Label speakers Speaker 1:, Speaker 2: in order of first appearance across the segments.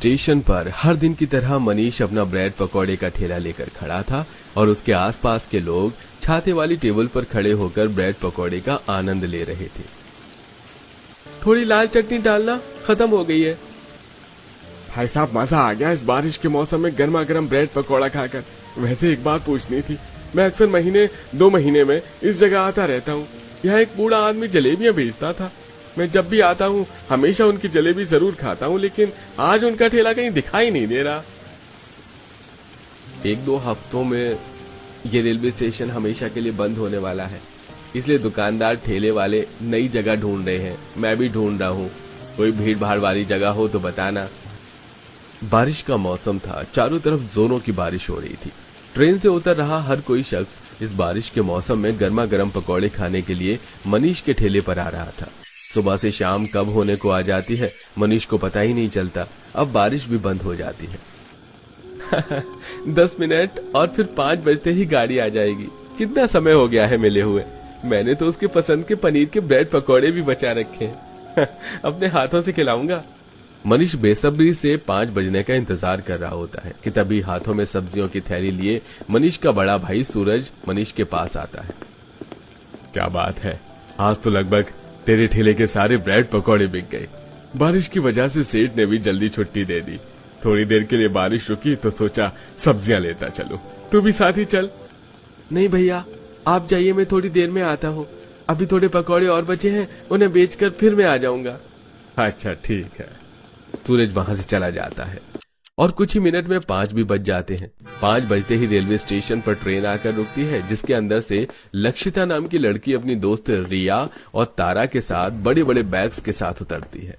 Speaker 1: Station पर हर दिन की तरह मनीष अपना ब्रेड पकौड़े का ठेला लेकर खड़ा था और उसके आसपास के लोग छाते वाली टेबल पर खड़े होकर ब्रेड पकौड़े का आनंद ले रहे थे। थोड़ी लाल चटनी डालना, खत्म हो गई है।
Speaker 2: भाई साहब, मजा आ गया इस बारिश के मौसम में गर्मा गर्म ब्रेड पकौड़ा खाकर। वैसे एक बात पूछनी थी, मैं अक्सर महीने 2 महीने में इस जगह आता रहता हूँ। यहाँ एक बूढ़ा आदमी जलेबियां बेचता था। मैं जब भी आता हूँ हमेशा उनकी जलेबी जरूर खाता हूँ, लेकिन आज उनका ठेला कहीं दिखाई नहीं दे रहा।
Speaker 1: 1-2 हफ्तों में ये रेलवे स्टेशन हमेशा के लिए बंद होने वाला है, इसलिए दुकानदार ठेले वाले नई जगह ढूंढ रहे हैं। मैं भी ढूंढ रहा हूँ, कोई भीड़ भाड़ वाली जगह हो तो बताना। बारिश का मौसम था, चारों तरफ जोरों की बारिश हो रही थी। ट्रेन से उतर रहा हर कोई शख्स इस बारिश के मौसम में गर्मा गर्म पकौड़े खाने के लिए मनीष के ठेले पर आ रहा था। सुबह से शाम कब होने को आ जाती है मनीष को पता ही नहीं चलता। अब बारिश भी बंद हो जाती है। 10 मिनट और फिर 5 बजते ही गाड़ी आ जाएगी। कितना समय हो गया है मिले हुए। मैंने तो उसके पसंद के पनीर के ब्रेड पकौड़े भी बचा रखे हैं। अपने हाथों से खिलाऊंगा। मनीष बेसब्री से 5 बजने का इंतजार कर रहा होता है कि तभी हाथों में सब्जियों की थैली लिए मनीष का बड़ा भाई सूरज मनीष के पास आता है।
Speaker 2: क्या बात है, आज तो लगभग तेरे ठेले के सारे ब्रेड पकौड़े बिक गए। बारिश की वजह से सेठ ने भी जल्दी छुट्टी दे दी। थोड़ी देर के लिए बारिश रुकी तो सोचा सब्जियां लेता चलो, तू भी साथ ही चल।
Speaker 1: नहीं भैया, आप जाइए, मैं थोड़ी देर में आता हूँ। अभी थोड़े पकौड़े और बचे हैं, उन्हें बेचकर फिर मैं आ जाऊंगा।
Speaker 2: अच्छा ठीक है।
Speaker 1: सूरज वहां से चला जाता है और कुछ ही मिनट में 5 भी बज जाते हैं। 5 बजते ही रेलवे स्टेशन पर ट्रेन आकर रुकती है, जिसके अंदर से लक्षिता नाम की लड़की अपनी दोस्त रिया और तारा के साथ बड़े बड़े बैग्स के साथ उतरती है।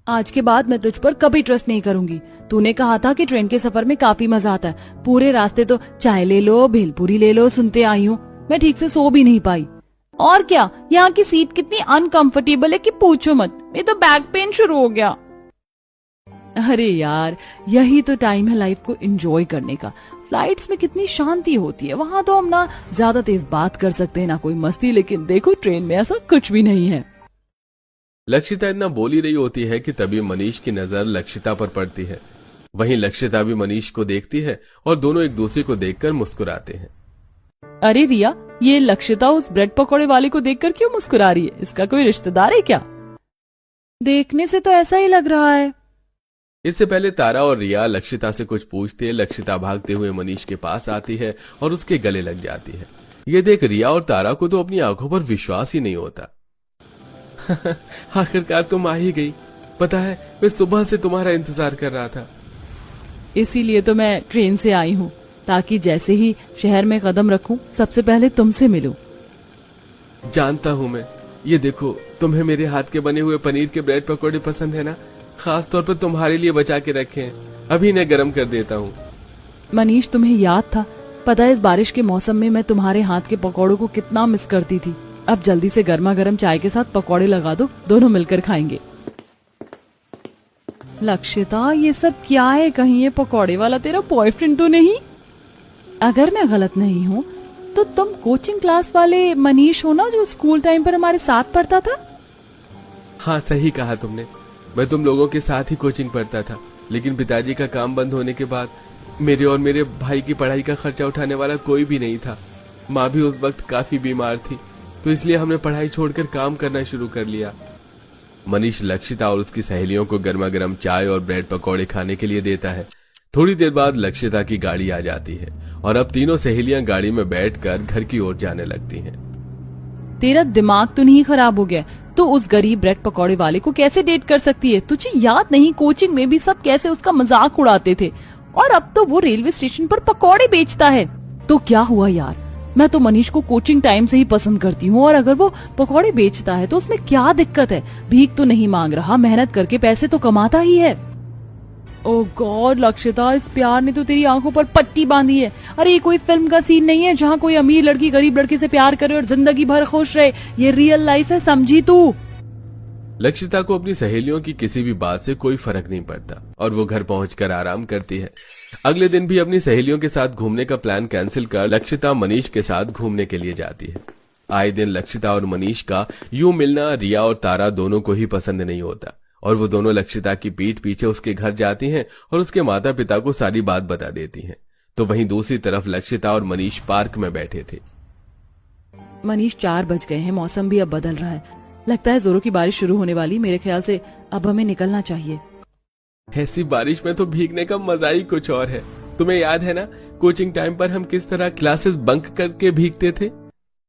Speaker 3: आज के बाद मैं तुझ पर कभी ट्रस्ट नहीं करूंगी। तूने कहा था कि ट्रेन के सफर में काफी मजा आता है। पूरे रास्ते तो चाय ले लो, भेलपूरी ले लो सुनते आई हूँ। मैं ठीक से सो भी नहीं पाई। और क्या, यहाँ की सीट कितनी अनकंफर्टेबल है कि पूछो मत। मेरे तो बैक पेन शुरू हो गया। अरे यार, यही तो टाइम है लाइफ को एंजॉय करने का। फ्लाइट्स में कितनी शांति होती है। वहाँ तो हम ना ज्यादा तेज बात कर सकते हैं, ना कोई मस्ती, लेकिन देखो ट्रेन में ऐसा कुछ भी नहीं है।
Speaker 1: लक्षिता इतना बोल ही रही होती है कि तभी मनीष की नजर लक्षिता पर पड़ती है। वहीं लक्षिता भी मनीष को देखती है और दोनों एक दूसरे को देखकर मुस्कुराते हैं।
Speaker 3: अरे रिया, ये लक्षिता उस ब्रेड पकौड़े वाले को देखकर क्यों मुस्कुरा रही है? इसका कोई रिश्तेदार है क्या? देखने से तो ऐसा ही लग रहा है।
Speaker 1: इससे पहले तारा और रिया लक्षिता से कुछ पूछते लक्षिता भागते हुए मनीष के पास आती है और उसके गले लग जाती है। ये देख रिया और तारा को तो अपनी आंखों पर विश्वास ही नहीं होता। आखिरकार तुम आ ही गई। पता है, मैं सुबह से तुम्हारा इंतजार कर रहा था।
Speaker 3: इसीलिए तो मैं ट्रेन से आई हूँ, ताकि जैसे ही शहर में कदम रखूं सबसे पहले तुमसे मिलूं।
Speaker 1: जानता हूँ मैं। ये देखो, तुम्हें मेरे हाथ के बने हुए पनीर के ब्रेड पकौड़े पसंद है ना? खास तौर पर तुम्हारे लिए बचा के रखे हैं। अभी इन्हें गर्म कर देता हूँ।
Speaker 3: मनीष, तुम्हें याद था? पता है इस बारिश के मौसम में मैं तुम्हारे हाथ के पकौड़ों को कितना मिस करती थी। अब जल्दी से गर्मा गर्म चाय के साथ पकौड़े लगा दो, दोनों मिलकर खाएंगे। लक्षिता, ये सब क्या है? कहीं ये पकौड़े वाला तेरा बॉयफ्रेंड तो नहीं? अगर मैं गलत नहीं हूँ तो तुम कोचिंग क्लास वाले मनीष हो ना, जो स्कूल टाइम पर हमारे साथ पढ़ता था?
Speaker 1: हाँ, सही कहा तुमने। मैं तुम लोगों के साथ ही कोचिंग पढ़ता था, लेकिन पिताजी का काम बंद होने के बाद मेरे और मेरे भाई की पढ़ाई का खर्चा उठाने वाला कोई भी नहीं था। माँ भी उस वक्त काफी बीमार थी, तो इसलिए हमने पढ़ाई छोड़कर काम करना शुरू कर लिया। मनीष लक्षिता और उसकी सहेलियों को गर्मा गर्म चाय और ब्रेड पकौड़े खाने के लिए देता है। थोड़ी देर बाद लक्षिता की गाड़ी आ जाती है और अब तीनों सहेलियां गाड़ी में बैठकर घर की ओर जाने लगती हैं।
Speaker 3: तेरा दिमाग तो नहीं खराब हो गया? तो उस गरीब ब्रेड पकौड़े वाले को कैसे डेट कर सकती है? तुझे याद नहीं कोचिंग में भी सब कैसे उसका मजाक उड़ाते थे, और अब तो वो रेलवे स्टेशन पर पकौड़े बेचता है। तो क्या हुआ यार, मैं तो मनीष को कोचिंग टाइम से ही पसंद करती हूँ, और अगर वो पकौड़े बेचता है तो उसमें क्या दिक्कत है? भीख तो नहीं मांग रहा, मेहनत करके पैसे तो कमाता ही है। ओह गॉड लक्षिता, इस प्यार ने तो तेरी आंखों पर पट्टी बांधी है। अरे ये कोई फिल्म का सीन नहीं है जहाँ कोई अमीर लड़की गरीब लड़के से प्यार करे और जिंदगी भर खुश रहे। ये रियल लाइफ है, समझी तू?
Speaker 1: लक्षिता को अपनी सहेलियों की किसी भी बात से कोई फर्क नहीं पड़ता और वो घर पहुंचकर आराम करती है। अगले दिन भी अपनी सहेलियों के साथ घूमने का प्लान कैंसिल कर लक्षिता मनीष के साथ घूमने के लिए जाती है। आए दिन लक्षिता और मनीष का यूं मिलना रिया और तारा दोनों को ही पसंद नहीं होता और वो दोनों लक्षिता की पीठ पीछे उसके घर जाती हैं और उसके माता पिता को सारी बात बता देती हैं। तो वहीं दूसरी तरफ लक्षिता और मनीष पार्क में बैठे थे।
Speaker 3: मनीष 4 बज गए हैं, मौसम भी अब बदल रहा है, लगता है जोरों की बारिश शुरू होने वाली। मेरे ख्याल से अब हमें निकलना चाहिए।
Speaker 1: ऐसी बारिश में तो भीगने का मजा ही कुछ और है। तुम्हें याद है ना कोचिंग टाइम पर हम किस तरह क्लासेस बंक करके भीगते थे?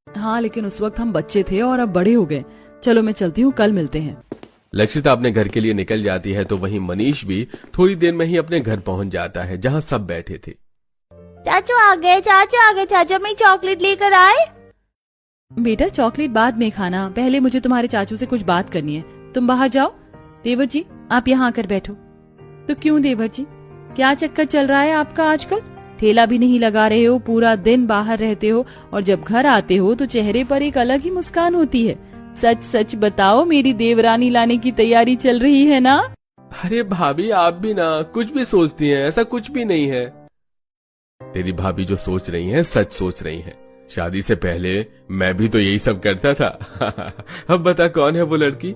Speaker 3: हाँ, लेकिन उस वक्त हम बच्चे थे और अब बड़े हो गए। चलो मैं चलती हूँ, कल मिलते हैं।
Speaker 1: लक्षिता अपने घर के लिए निकल जाती है तो वहीं मनीष भी थोड़ी देर में ही अपने घर पहुंच जाता है जहां सब बैठे थे।
Speaker 4: चाचू आ गए, चाचू आ गए, चाचू मैं चॉकलेट लेकर आए।
Speaker 3: बेटा चॉकलेट बाद में खाना, पहले मुझे तुम्हारे चाचू से कुछ बात करनी है। तुम बाहर जाओ। देवर जी आप यहाँ आकर बैठो। तो क्यों देवर जी, क्या चक्कर चल रहा है आपका आजकल? ठेला भी नहीं लगा रहे हो, पूरा दिन बाहर रहते हो और जब घर आते हो तो चेहरे पर एक अलग ही मुस्कान होती है। सच सच बताओ, मेरी देवरानी लाने की तैयारी चल रही है ना?
Speaker 1: अरे भाभी आप भी ना कुछ भी सोचती हैं, ऐसा कुछ भी नहीं है। तेरी भाभी जो सोच रही हैं सच सोच रही हैं। शादी से पहले मैं भी तो यही सब करता था। अब बता कौन है वो लड़की?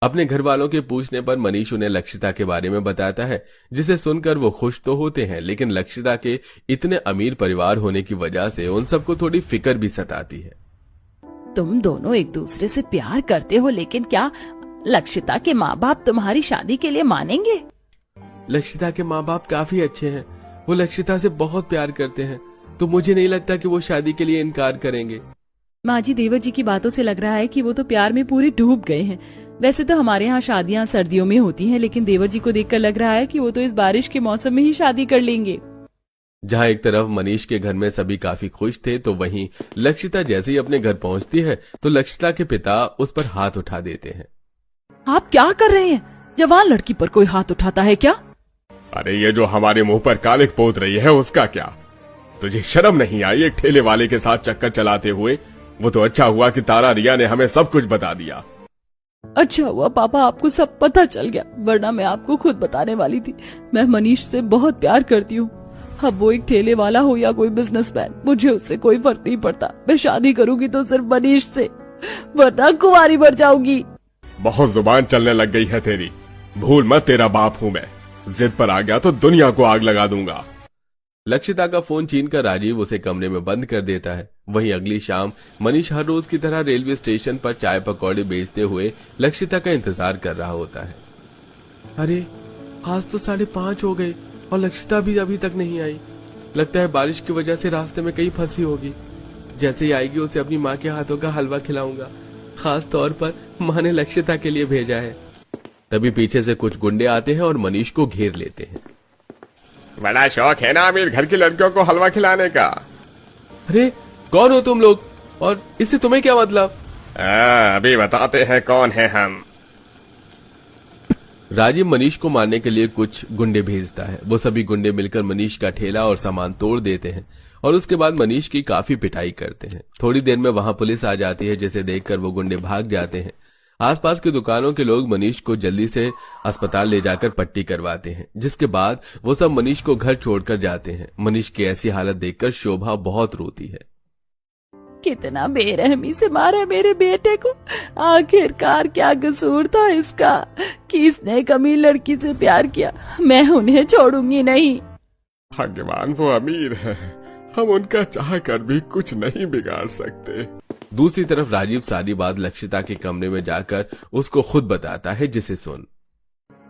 Speaker 1: अपने घर वालों के पूछने पर मनीष उन्हें लक्षिता के बारे में बताता है, जिसे सुनकर वो खुश तो होते हैं लेकिन लक्षिता के इतने अमीर परिवार होने की वजह से उन सबको थोड़ी फिक्र भी सताती है।
Speaker 3: तुम दोनों एक दूसरे से प्यार करते हो, लेकिन क्या लक्षिता के माँ बाप तुम्हारी शादी के लिए मानेंगे?
Speaker 1: लक्षिता के माँ बाप काफी अच्छे हैं, वो लक्षिता से बहुत प्यार करते हैं, तो मुझे नहीं लगता कि वो शादी के लिए इनकार करेंगे।
Speaker 3: माँ जी, देवर जी की बातों से लग रहा है कि वो तो प्यार में पूरे डूब गए हैं। वैसे तो हमारे यहाँ शादियाँ सर्दियों में होती हैं, लेकिन देवर जी को देखकर लग रहा है कि वो तो इस बारिश के मौसम में ही शादी कर लेंगे।
Speaker 1: जहाँ एक तरफ मनीष के घर में सभी काफी खुश थे तो वहीं लक्षिता जैसे ही अपने घर पहुँचती है तो लक्षिता के पिता उस पर हाथ उठा देते हैं।
Speaker 3: आप क्या कर रहे हैं? जवान लड़की पर कोई हाथ उठाता है क्या?
Speaker 2: अरे ये जो हमारे मुंह पर कालिक पोत रही है उसका क्या? तुझे शर्म नहीं आई एक ठेले वाले के साथ चक्कर चलाते हुए? वो तो अच्छा हुआ कि तारा रिया ने हमें सब कुछ बता दिया।
Speaker 3: अच्छा हुआ पापा आपको सब पता चल गया, वरना मैं आपको खुद बताने वाली थी। मैं मनीष से बहुत प्यार करती हूँ। अब वो एक ठेले वाला हो या कोई बिजनेसमैन, मुझे उससे कोई फर्क नहीं पड़ता। मैं शादी करूंगी तो सिर्फ मनीष से, वरना कुंवारी मर जाऊंगी।
Speaker 2: बहुत जुबान चलने लग गई है तेरी। भूल मत, तेरा बाप हूँ मैं। जिद पर आ गया तो दुनिया को आग लगा दूंगा।
Speaker 1: लक्षिता का फोन छीनकर राजीव उसे कमरे में बंद कर देता है। वहीं अगली शाम मनीष हर रोज की तरह रेलवे स्टेशन पर चाय पकौड़े बेचते हुए लक्षिता का इंतजार कर रहा होता है। अरे आज तो 5:30 हो गए और लक्षिता भी अभी तक नहीं आई। लगता है बारिश की वजह से रास्ते में कहीं फंसी होगी। जैसे ही आएगी उसे अपनी माँ के हाथों का हलवा खिलाऊंगा, खास तौर पर माँ ने लक्षिता के लिए भेजा है। तभी पीछे से कुछ गुंडे आते हैं और मनीष को घेर लेते हैं।
Speaker 2: बड़ा शौक है ना अमीर घर की लड़कियों को हलवा खिलाने का?
Speaker 1: अरे कौन हो तुम लोग और इससे तुम्हें क्या मतलब?
Speaker 2: अभी बताते हैं कौन है हम।
Speaker 1: राजीव मनीष को मारने के लिए कुछ गुंडे भेजता है। वो सभी गुंडे मिलकर मनीष का ठेला और सामान तोड़ देते हैं और उसके बाद मनीष की काफी पिटाई करते हैं। थोड़ी देर में वहां पुलिस आ जाती है, जिसे देखकर वो गुंडे भाग जाते हैं। आसपास की दुकानों के लोग मनीष को जल्दी से अस्पताल ले जाकर पट्टी करवाते हैं, जिसके बाद वो सब मनीष को घर छोड़कर जाते हैं। मनीष की ऐसी हालत देखकर शोभा बहुत रोती है।
Speaker 3: कितना बेरहमी से मारा मेरे बेटे को। आखिरकार क्या कसूर था इसका कि इसने एक अमीर लड़की से प्यार किया? मैं उन्हें छोड़ूंगी नहीं।
Speaker 2: भगवान वो अमीर है, हम उनका चाह कर भी कुछ नहीं बिगाड़ सकते।
Speaker 1: दूसरी तरफ राजीव सारी बात लक्षिता के कमरे में जाकर उसको खुद बताता है, जिसे सुन।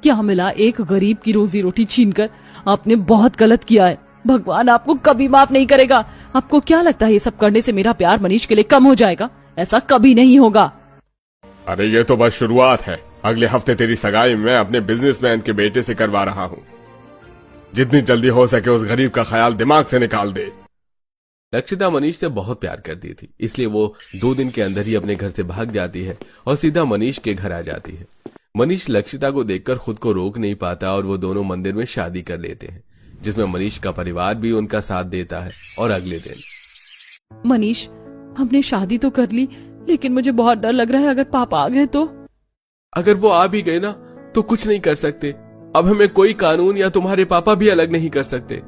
Speaker 3: क्या मिला एक गरीब की रोजी रोटी छीनकर? आपने बहुत गलत किया है। भगवान आपको कभी माफ नहीं करेगा। आपको क्या लगता है ये सब करने से मेरा प्यार मनीष के लिए कम हो जाएगा? ऐसा कभी नहीं होगा।
Speaker 2: अरे ये तो बस शुरुआत है। अगले हफ्ते तेरी सगाई मैं अपने बिजनेसमैन के बेटे से करवा रहा हूँ। जितनी जल्दी हो सके उस गरीब का ख्याल दिमाग से निकाल दे।
Speaker 1: लक्षिता मनीष से बहुत प्यार करती थी, इसलिए वो 2 दिन के अंदर ही अपने घर से भाग जाती है और सीधा मनीष के घर आ जाती है। मनीष लक्षिता को देखकर खुद को रोक नहीं पाता और वो दोनों मंदिर में शादी कर लेते हैं, जिसमें मनीष का परिवार भी उनका साथ देता है। और अगले दिन
Speaker 3: मनीष, हमने शादी तो कर ली, लेकिन मुझे बहुत डर लग रहा है अगर पापा आ गए तो।
Speaker 1: अगर वो आ भी गए ना तो कुछ नहीं कर सकते। अब हमें कोई कानून या तुम्हारे पापा भी अलग नहीं कर सकते।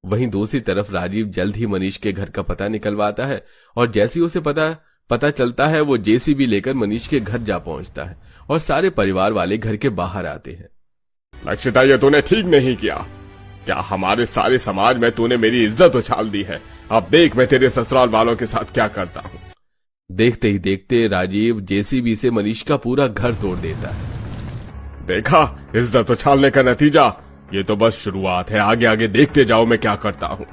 Speaker 1: वहीं दूसरी तरफ राजीव जल्द ही मनीष के घर का पता निकलवाता है और जैसे ही उसे पता पता चलता है वो जेसीबी लेकर मनीष के घर जा पहुंचता है और सारे परिवार वाले घर के बाहर आते हैं।
Speaker 2: लक्षिता, ये तूने ठीक नहीं किया। क्या हमारे सारे समाज में तूने मेरी इज्जत उछाल दी है। अब देख मैं तेरे ससुराल वालों के साथ क्या करता हूँ।
Speaker 1: देखते ही देखते राजीव जेसीबी से मनीष का पूरा घर तोड़ देता है।
Speaker 2: देखा इज्जत उछालने का नतीजा। ये तो बस शुरुआत है, आगे आगे देखते जाओ मैं क्या करता हूँ।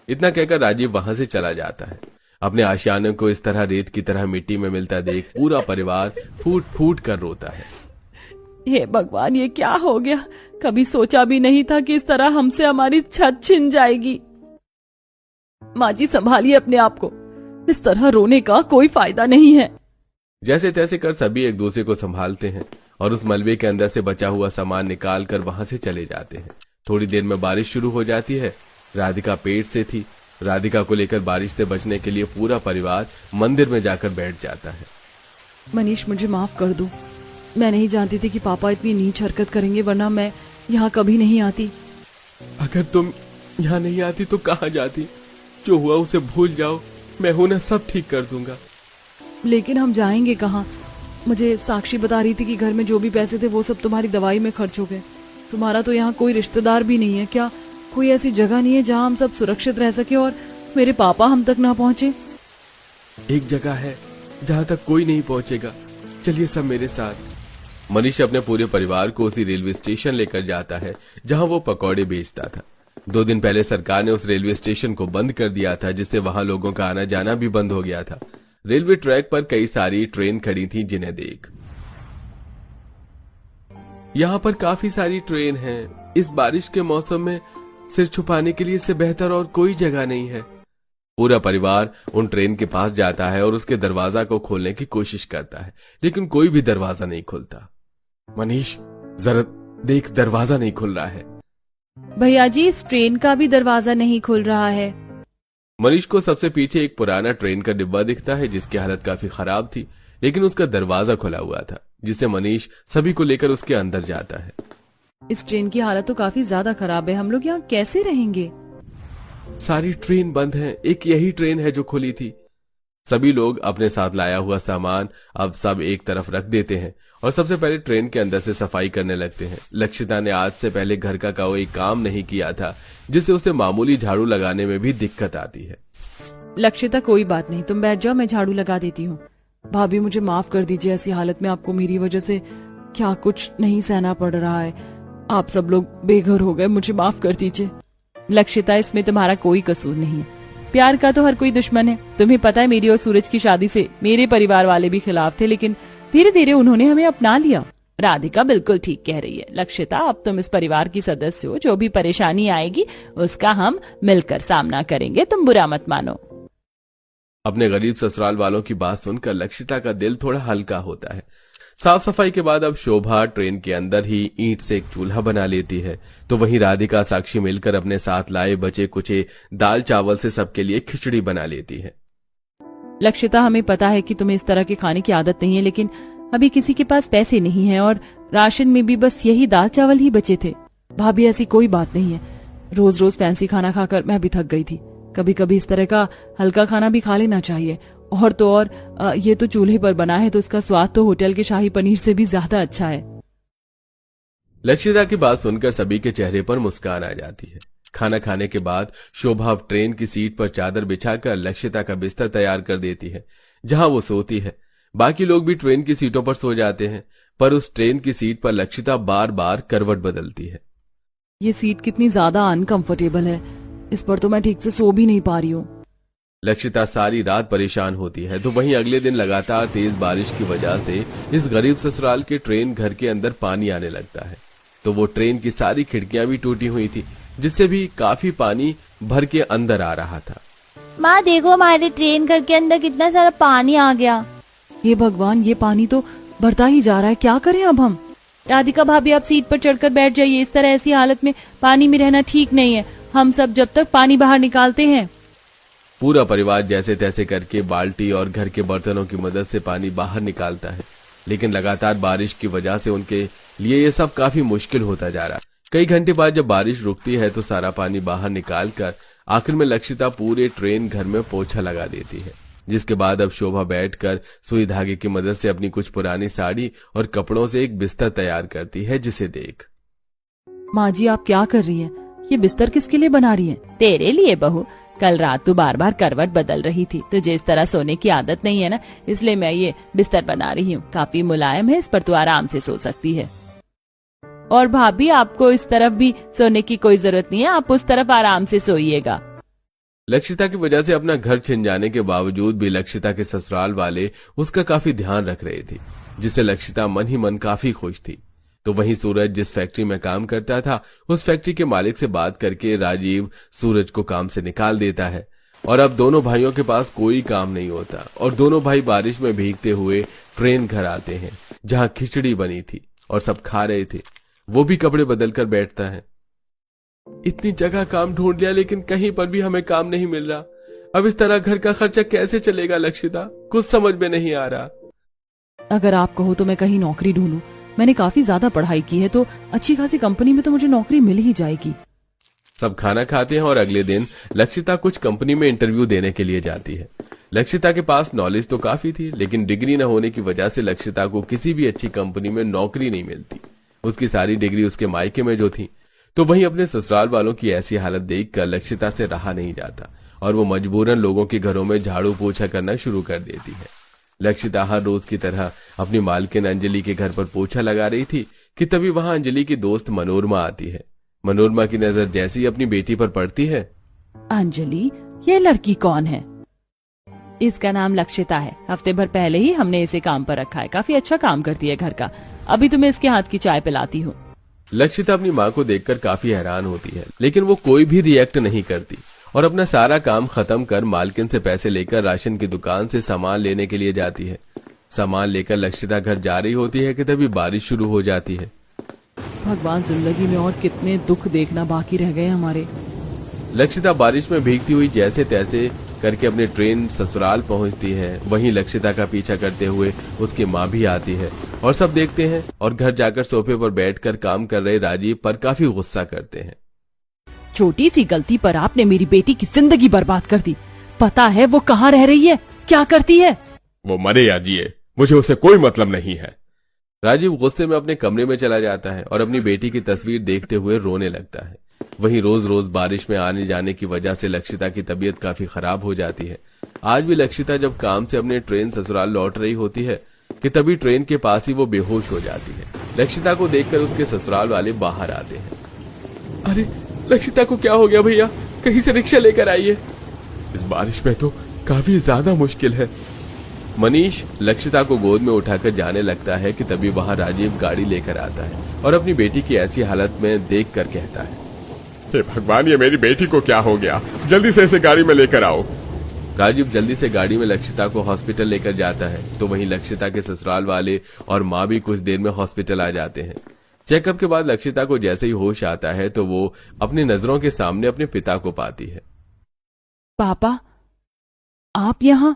Speaker 1: इतना कहकर राजीव वहां से चला जाता है। अपने आशियाने को इस तरह रेत की तरह मिट्टी में मिलता देख पूरा परिवार फूट फूट कर रोता है।
Speaker 3: हे भगवान, ये क्या हो गया। कभी सोचा भी नहीं था कि इस तरह हमसे हमारी छत छिन जाएगी। माँ जी, संभालिए अपने आप को। इस तरह रोने का कोई फायदा नहीं है।
Speaker 1: जैसे तैसे कर सभी एक दूसरे को संभालते हैं और उस मलबे के अंदर से बचा हुआ सामान निकाल कर वहां से चले जाते हैं। थोड़ी देर में बारिश शुरू हो जाती है। राधिका पेट से थी। राधिका को लेकर बारिश से बचने के लिए पूरा परिवार मंदिर में जाकर बैठ जाता है।
Speaker 3: मनीष, मुझे माफ कर दो। मैं नहीं जानती थी कि पापा इतनी नीच हरकत करेंगे, वरना मैं यहाँ कभी नहीं आती।
Speaker 2: अगर तुम यहाँ नहीं आती तो कहाँ जाती। जो हुआ उसे भूल जाओ, मैं हूं ना, सब ठीक कर दूंगा।
Speaker 3: लेकिन हम जाएंगे कहाँ? मुझे साक्षी बता रही थी कि घर में जो भी पैसे थे वो सब तुम्हारी दवाई में खर्च हो गए। तुम्हारा तो यहाँ कोई रिश्तेदार भी नहीं है। क्या कोई ऐसी जगह नहीं है जहाँ हम सब सुरक्षित रह सके और मेरे पापा हम तक ना पहुँचे?
Speaker 2: एक जगह है जहाँ तक कोई नहीं पहुँचेगा। चलिए सब मेरे साथ।
Speaker 1: मनीष अपने पूरे परिवार को उसी रेलवे स्टेशन लेकर जाता है जहां वो पकौड़े बेचता था। 2 दिन पहले सरकार ने उस रेलवे स्टेशन को बंद कर दिया था, जिससे वहां लोगों का आना जाना भी बंद हो गया था। रेलवे ट्रैक पर कई सारी ट्रेन खड़ी थी, जिन्हें देख
Speaker 2: यहाँ पर काफी सारी ट्रेन हैं। इस बारिश के मौसम में सिर छुपाने के लिए इससे बेहतर और कोई जगह नहीं है।
Speaker 1: पूरा परिवार उन ट्रेन के पास जाता है और उसके दरवाजा को खोलने की कोशिश करता है, लेकिन कोई भी दरवाजा नहीं खुलता।
Speaker 2: मनीष, जरा देख, दरवाजा नहीं खुल रहा है।
Speaker 3: भैया जी, इस ट्रेन का भी दरवाजा नहीं खुल रहा है।
Speaker 1: मनीष को सबसे पीछे एक पुराना ट्रेन का डिब्बा दिखता है, जिसकी हालत काफी खराब थी, लेकिन उसका दरवाजा खुला हुआ था, जिससे मनीष सभी को लेकर उसके अंदर जाता है।
Speaker 3: इस ट्रेन की हालत तो काफी ज्यादा खराब है। हम लोग यहाँ कैसे रहेंगे?
Speaker 2: सारी ट्रेन बंद है, एक यही ट्रेन है जो खुली थी।
Speaker 1: सभी लोग अपने साथ लाया हुआ सामान अब सब एक तरफ रख देते हैं और सबसे पहले ट्रेन के अंदर से सफाई करने लगते हैं। लक्षिता ने आज से पहले घर का कोई काम नहीं किया था, जिससे उसे मामूली झाड़ू लगाने में भी दिक्कत आती है।
Speaker 3: लक्षिता, कोई बात नहीं, तुम बैठ जाओ, मैं झाड़ू लगा देती हूँ। भाभी, मुझे माफ कर दीजिए। ऐसी हालत में आपको मेरी वजह से क्या कुछ नहीं सहना पड़ रहा है। आप सब लोग बेघर हो गए, मुझे माफ कर दीजिए। लक्षिता, इसमें तुम्हारा कोई कसूर नहीं है। प्यार का तो हर कोई दुश्मन है। तुम्हें पता है, मेरी और सूरज की शादी से मेरे परिवार वाले भी खिलाफ थे, लेकिन धीरे धीरे उन्होंने हमें अपना लिया। राधिका बिल्कुल ठीक कह रही है। लक्षिता, अब तुम इस परिवार की सदस्य हो। जो भी परेशानी आएगी उसका हम मिलकर सामना करेंगे, तुम बुरा मत मानो।
Speaker 1: अपने गरीब ससुराल वालों की बात सुनकर लक्षिता का दिल थोड़ा हल्का होता है। साफ सफाई के बाद अब शोभा ट्रेन के अंदर ही ईंट से एक चूल्हा बना लेती है, तो वहीं राधिका साक्षी मिलकर अपने साथ लाए बचे कुचे दाल चावल से सबके लिए खिचड़ी बना लेती है।
Speaker 3: लक्षिता, हमें पता है कि तुम्हें इस तरह के खाने की आदत नहीं है, लेकिन अभी किसी के पास पैसे नहीं है और राशन में भी बस यही दाल चावल ही बचे थे। भाभी, ऐसी कोई बात नहीं है। रोज रोज फैंसी खाना खाकर मैं भी थक गई थी। कभी कभी इस तरह का हल्का खाना भी खा लेना चाहिए। और तो और ये तो चूल्हे पर बना है, तो इसका स्वाद तो होटल के शाही पनीर से भी ज्यादा अच्छा है।
Speaker 1: लक्षिता की बात सुनकर सभी के चेहरे पर मुस्कान आ जाती है। खाना खाने के बाद शोभा अब ट्रेन की सीट पर चादर बिछाकर लक्षिता का बिस्तर तैयार कर देती है, जहां वो सोती है। बाकी लोग भी ट्रेन की सीटों पर सो जाते हैं, पर उस ट्रेन की सीट पर लक्षिता बार बार करवट बदलती है।
Speaker 3: ये सीट कितनी ज्यादा अनकंफर्टेबल है। इस पर तो मैं ठीक से सो भी नहीं पा रही हूँ।
Speaker 1: लक्षिता सारी रात परेशान होती है, तो वहीं अगले दिन लगातार तेज बारिश की वजह से इस गरीब ससुराल के ट्रेन घर के अंदर पानी आने लगता है। तो वो ट्रेन की सारी खिड़कियां भी टूटी हुई थी, जिससे भी काफी पानी भर के अंदर आ रहा था।
Speaker 4: माँ देखो, हमारे ट्रेन घर के अंदर कितना सारा पानी आ गया।
Speaker 3: हे भगवान, ये पानी तो बढ़ता ही जा रहा है। क्या करें अब हम? राधिका भाभी, आप सीट पर चढ़कर बैठ जाइए। इस तरह ऐसी हालत में पानी में रहना ठीक नहीं है। हम सब जब तक पानी बाहर निकालते हैं।
Speaker 1: पूरा परिवार जैसे तैसे करके बाल्टी और घर के बर्तनों की मदद से पानी बाहर निकालता है, लेकिन लगातार बारिश की वजह से उनके लिए ये सब काफी मुश्किल होता जा रहा है। कई घंटे बाद जब बारिश रुकती है तो सारा पानी बाहर निकालकर आखिर में लक्षिता पूरे ट्रेन घर में पोछा लगा देती है, जिसके बाद अब शोभा बैठकर सुई धागे की मदद से अपनी कुछ पुरानी साड़ी और कपड़ों से एक बिस्तर तैयार करती है, जिसे देख
Speaker 3: माँ जी आप क्या कर रही हैं? ये बिस्तर किसके लिए बना रही हैं?
Speaker 4: तेरे लिए बहू। कल रात तू बार बार करवट बदल रही थी, तुझे इस तरह सोने की आदत नहीं है ना, इसलिए मैं ये बिस्तर बना रही हूँ। काफी मुलायम है, इस पर तू आराम से सो सकती है। और भाभी आपको इस तरफ भी सोने की कोई जरूरत नहीं है, आप उस तरफ आराम से सोइएगा।
Speaker 1: लक्षिता की वजह से अपना घर छिन जाने के बावजूद भी लक्षिता के ससुराल वाले उसका काफी ध्यान रख रहे थे, जिससे लक्षिता मन ही मन काफी खुश थी। तो वहीं सूरज जिस फैक्ट्री में काम करता था, उस फैक्ट्री के मालिक से बात करके राजीव सूरज को काम से निकाल देता है। और अब दोनों भाइयों के पास कोई काम नहीं होता और दोनों भाई बारिश में भीगते हुए ट्रेन घर आते हैं, जहां खिचड़ी बनी थी और सब खा रहे थे। वो भी कपड़े बदल कर बैठता है। इतनी जगह काम ढूंढ लिया, लेकिन कहीं पर भी हमें काम नहीं मिल रहा। अब इस तरह घर का खर्चा कैसे चलेगा लक्षिता? कुछ समझ में नहीं आ रहा।
Speaker 3: अगर आप कहो तो मैं कहीं नौकरी ढूंढूं। मैंने काफी ज्यादा पढ़ाई की है, तो अच्छी खासी कंपनी में तो मुझे नौकरी मिल ही जाएगी।
Speaker 1: सब खाना खाते हैं और अगले दिन लक्षिता कुछ कंपनी में इंटरव्यू देने के लिए जाती है। लक्षिता के पास नॉलेज तो काफी थी, लेकिन डिग्री न होने की वजह से लक्षिता को किसी भी अच्छी कंपनी में नौकरी नहीं मिलती। उसकी सारी डिग्री उसके मायके में जो थी। तो वहीं अपने ससुराल वालों की ऐसी हालत देखकर लक्षिता से रहा नहीं जाता और वो मजबूरन लोगों के घरों में झाड़ू पोछा करना शुरू कर देती है। लक्षिता हर रोज की तरह अपनी मालकिन अंजलि के घर पर पोछा लगा रही थी कि तभी वहां अंजलि की दोस्त मनोरमा आती है। मनोरमा की नजर जैसे ही अपनी बेटी पर पड़ती है।
Speaker 3: अंजलि, ये लड़की कौन है?
Speaker 4: इसका नाम लक्षिता है। हफ्ते भर पहले ही हमने इसे काम पर रखा है, काफी अच्छा काम करती है घर का। अभी तुम्हें इसके हाथ की चाय पिलाती हूँ।
Speaker 1: लक्षिता अपनी माँ को देखकर काफी हैरान होती है, लेकिन वो कोई भी रिएक्ट नहीं करती और अपना सारा काम खत्म कर मालकिन से पैसे लेकर राशन की दुकान से सामान लेने के लिए जाती है। सामान लेकर लक्षिता घर जा रही होती है कि तभी बारिश शुरू हो जाती है।
Speaker 3: भगवान, जिंदगी में और कितने दुख देखना बाकी रह गए हमारे।
Speaker 1: लक्षिता बारिश में भीगती हुई जैसे तैसे करके अपनी ट्रेन ससुराल पहुंचती है। वहीं लक्षिता का पीछा करते हुए उसकी माँ भी आती है और सब देखते हैं और घर जाकर सोफे पर बैठकर काम कर रहे राजीव पर काफी गुस्सा करते हैं।
Speaker 3: छोटी सी गलती पर आपने मेरी बेटी की जिंदगी बर्बाद कर दी। पता है वो कहाँ रह रही है, क्या करती है?
Speaker 2: वो मरे या जिए, मुझे उससे कोई मतलब नहीं है।
Speaker 1: राजीव गुस्से में अपने कमरे में चला जाता है और अपनी बेटी की तस्वीर देखते हुए रोने लगता है। वहीं रोज रोज बारिश में आने जाने की वजह से लक्षिता की तबीयत काफी खराब हो जाती है। आज भी लक्षिता जब काम से अपने ट्रेन ससुराल लौट रही होती है कि तभी ट्रेन के पास ही वो बेहोश हो जाती है। लक्षिता को देखकर उसके ससुराल वाले बाहर आते हैं।
Speaker 2: अरे लक्षिता को क्या हो गया भैया? कहीं से रिक्शा लेकर आइए, इस बारिश में तो काफी ज्यादा मुश्किल है।
Speaker 1: मनीष लक्षिता को गोद में उठाकर जाने लगता है कि तभी वहां राजीव गाड़ी लेकर आता है और अपनी बेटी की ऐसी हालत में देखकर कहता है,
Speaker 2: हे भगवान, ये मेरी बेटी को क्या हो गया? जल्दी से इसे गाड़ी में लेकर आओ।
Speaker 1: राजीव जल्दी से गाड़ी में लक्षिता को हॉस्पिटल लेकर जाता है। तो वहीं लक्षिता के ससुराल वाले और माँ भी कुछ देर में हॉस्पिटल आ जाते हैं। चेकअप के बाद लक्षिता को जैसे ही होश आता है तो वो अपनी नजरों के सामने अपने पिता को पाती है।
Speaker 3: पापा, आप यहाँ?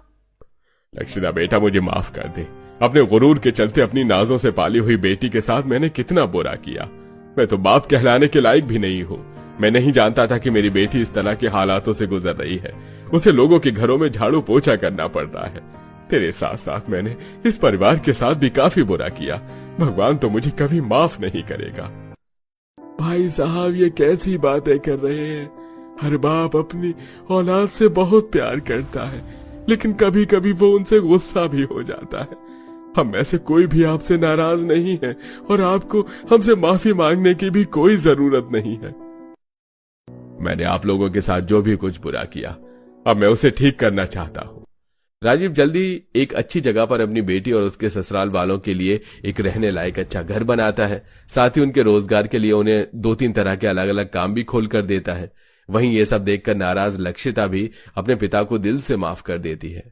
Speaker 2: लक्षिता बेटा, मुझे माफ कर दे। अपने गुरूर के चलते अपनी नाजों से पाली हुई बेटी के साथ मैंने कितना बुरा किया। मैं तो बाप कहलाने के लायक भी नहीं हूँ। मैं नहीं जानता था कि मेरी बेटी इस तरह के हालातों से गुजर रही है। उसे लोगों के घरों में झाड़ू पोछा करना पड़ रहा है। तेरे साथ साथ मैंने इस परिवार के साथ भी काफी बुरा किया। भगवान तो मुझे कभी माफ नहीं करेगा। भाई साहब, ये कैसी बातें कर रहे हैं? हर बाप अपनी औलाद से बहुत प्यार करता है, लेकिन कभी कभी वो उनसे गुस्सा भी हो जाता है। हम में से कोई भी आपसे नाराज नहीं है और आपको हमसे माफी मांगने की भी कोई जरूरत नहीं है। मैंने आप लोगों के साथ जो भी कुछ बुरा किया, अब मैं उसे ठीक करना चाहता हूँ।
Speaker 1: राजीव जल्दी एक अच्छी जगह पर अपनी बेटी और उसके ससुराल वालों के लिए एक रहने लायक अच्छा घर बनाता है। साथ ही उनके रोजगार के लिए उन्हें 2-3 तरह के अलग अलग काम भी खोल कर देता है। वहीं ये सब देखकर नाराज लक्षिता भी अपने पिता को दिल से माफ कर देती है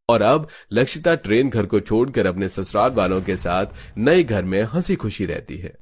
Speaker 1: और अब लक्षिता ट्रेन घर को छोड़कर अपने ससुराल वालों के साथ नए घर में हंसी खुशी रहती है।